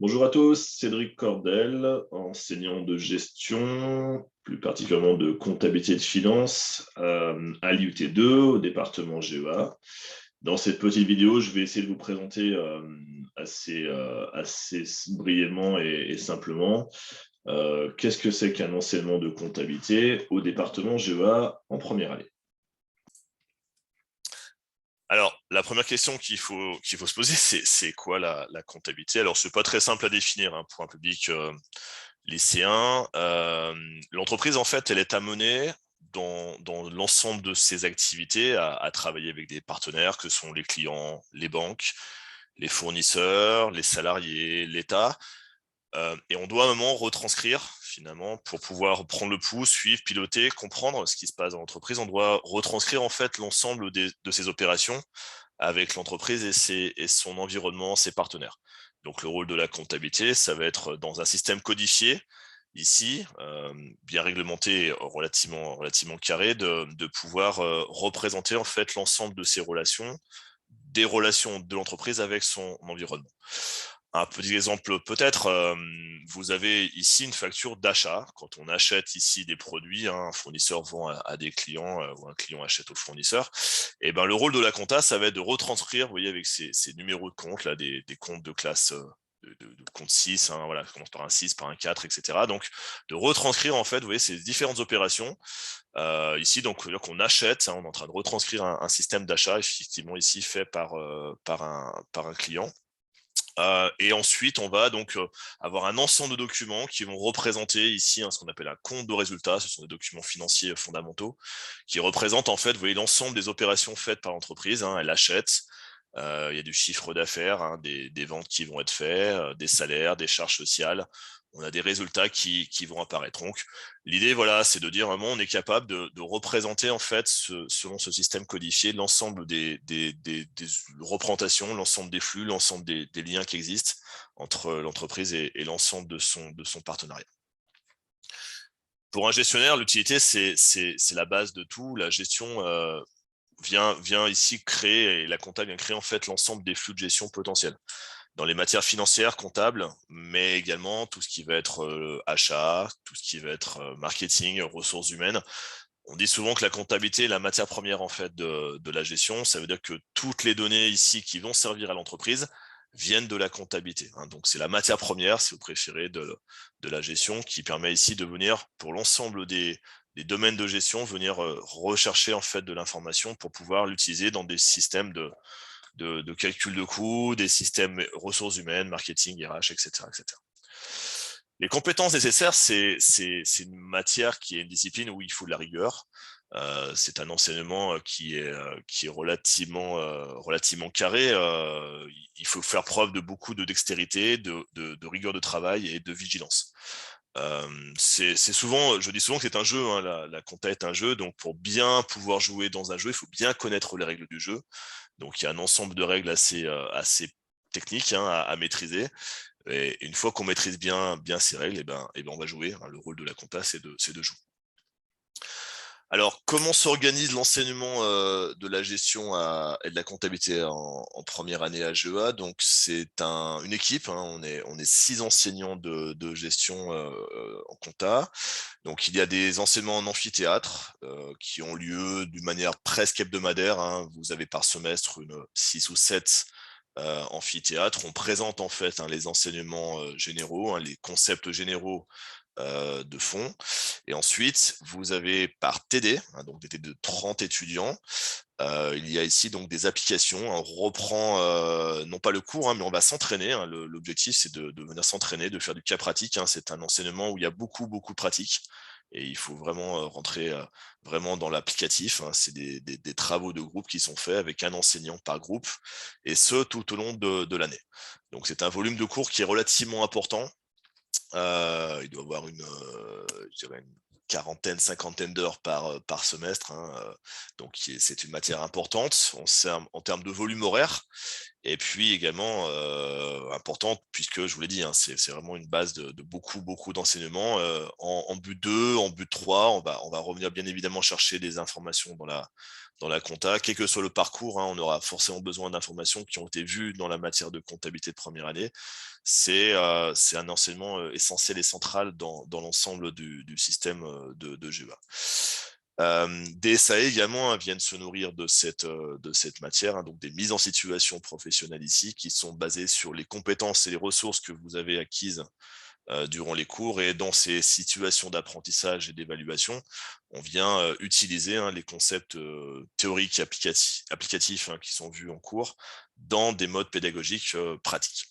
Bonjour à tous, Cédric Cordel, enseignant de gestion, plus particulièrement de comptabilité et de finance à l'IUT2 au département GEA. Dans cette petite vidéo, je vais essayer de vous présenter assez brièvement et simplement qu'est-ce que c'est qu'un enseignement de comptabilité au département GEA en première année. Alors, la première question qu'il faut se poser, c'est quoi la comptabilité? Alors, c'est pas très simple à définir, hein, pour un public, lycéen. L'entreprise, en fait, elle est amenée dans l'ensemble de ses activités à travailler avec des partenaires que sont les clients, les banques, les fournisseurs, les salariés, l'État. Et on doit à un moment retranscrire finalement pour pouvoir prendre le pouls, suivre, piloter, comprendre ce qui se passe dans l'entreprise. On doit retranscrire en fait l'ensemble de ces opérations avec l'entreprise et son environnement, ses partenaires. Donc le rôle de la comptabilité, ça va être dans un système codifié, ici, bien réglementé et relativement carré, de pouvoir représenter en fait l'ensemble de ces relations, des relations de l'entreprise avec son environnement. Un petit exemple peut-être, vous avez ici une facture d'achat. Quand on achète ici des produits, hein, un fournisseur vend à des clients, ou un client achète au fournisseur, et ben, le rôle de la compta, ça va être de retranscrire, vous voyez, avec ces numéros de compte là, des comptes de classe, de compte 6, hein, voilà, ça commence par un 6, par un 4, et cetera. Donc de retranscrire en fait, vous voyez, ces différentes opérations, ici donc, c'est-à-dire qu'on achète, hein, on est en train de retranscrire un système d'achat effectivement ici fait par un client. Et ensuite, on va donc avoir un ensemble de documents qui vont représenter ici, hein, ce qu'on appelle un compte de résultat. Ce sont des documents financiers fondamentaux qui représentent en fait, vous voyez, l'ensemble des opérations faites par l'entreprise, hein. Elle achète, il y a du chiffre d'affaires, hein, des ventes qui vont être faites, des salaires, des charges sociales. On a des résultats qui vont apparaître. Donc, l'idée, voilà, c'est de dire vraiment, on est capable de représenter en fait, selon ce système codifié, l'ensemble des représentations, l'ensemble des flux, l'ensemble des liens qui existent entre l'entreprise et l'ensemble de son partenariat. Pour un gestionnaire, l'utilité, c'est la base de tout. La gestion vient ici créer, et la compta vient créer en fait l'ensemble des flux de gestion potentiels dans les matières financières, comptables, mais également tout ce qui va être achat, tout ce qui va être marketing, ressources humaines. On dit souvent que la comptabilité est la matière première en fait de la gestion. Ça veut dire que toutes les données ici qui vont servir à l'entreprise viennent de la comptabilité, hein. Donc c'est la matière première, si vous préférez, de la gestion qui permet ici de venir, pour l'ensemble des domaines de gestion, venir rechercher en fait de l'information pour pouvoir l'utiliser dans des systèmes de calcul de coûts, des systèmes ressources humaines, marketing, RH, etc., etc. Les compétences nécessaires, c'est une matière qui est une discipline où il faut de la rigueur. C'est un enseignement qui est relativement carré. Il faut faire preuve de beaucoup de dextérité, de rigueur de travail et de vigilance. C'est souvent, je dis souvent que c'est un jeu, hein, la compta est un jeu, donc pour bien pouvoir jouer dans un jeu, il faut bien connaître les règles du jeu. Donc il y a un ensemble de règles assez techniques, hein, à maîtriser. Et une fois qu'on maîtrise bien ces règles, et ben on va jouer, hein. Le rôle de la compta, c'est de jouer. Alors, comment s'organise l'enseignement de la gestion et de la comptabilité en première année à GEA? Donc, c'est une équipe, hein, on est 6 enseignants de gestion en compta. Donc, il y a des enseignements en amphithéâtre qui ont lieu d'une manière presque hebdomadaire, hein. Vous avez par semestre 6 ou 7 amphithéâtres. On présente en fait, hein, les enseignements généraux, hein, les concepts généraux de fond. Et ensuite, vous avez par TD, hein, donc des TD de 30 étudiants, il y a ici donc des applications. On reprend non pas le cours, hein, mais on va s'entraîner, hein. L'objectif, c'est de venir s'entraîner, de faire du cas pratique, hein. C'est un enseignement où il y a beaucoup de pratique. Et il faut vraiment rentrer vraiment dans l'applicatif, hein. C'est des travaux de groupe qui sont faits avec un enseignant par groupe, et ce, tout au long de l'année. Donc c'est un volume de cours qui est relativement important. Il doit avoir je dirais une quarantaine, cinquantaine d'heures par semestre, hein, donc c'est une matière importante en termes de volume horaire. Et puis également, importante puisque je vous l'ai dit, hein, c'est vraiment une base de beaucoup d'enseignements. En but 2, en but 3, on va revenir bien évidemment chercher des informations dans la compta. Quel que soit le parcours, hein, on aura forcément besoin d'informations qui ont été vues dans la matière de comptabilité de première année. C'est un enseignement, essentiel et central dans l'ensemble du système, de GEA. Des SAE également, hein, viennent se nourrir de cette matière, hein, donc des mises en situation professionnelle ici, qui sont basées sur les compétences et les ressources que vous avez acquises durant les cours. Et dans ces situations d'apprentissage et d'évaluation, on vient utiliser, hein, les concepts théoriques et applicatifs, hein, qui sont vus en cours dans des modes pédagogiques pratiques.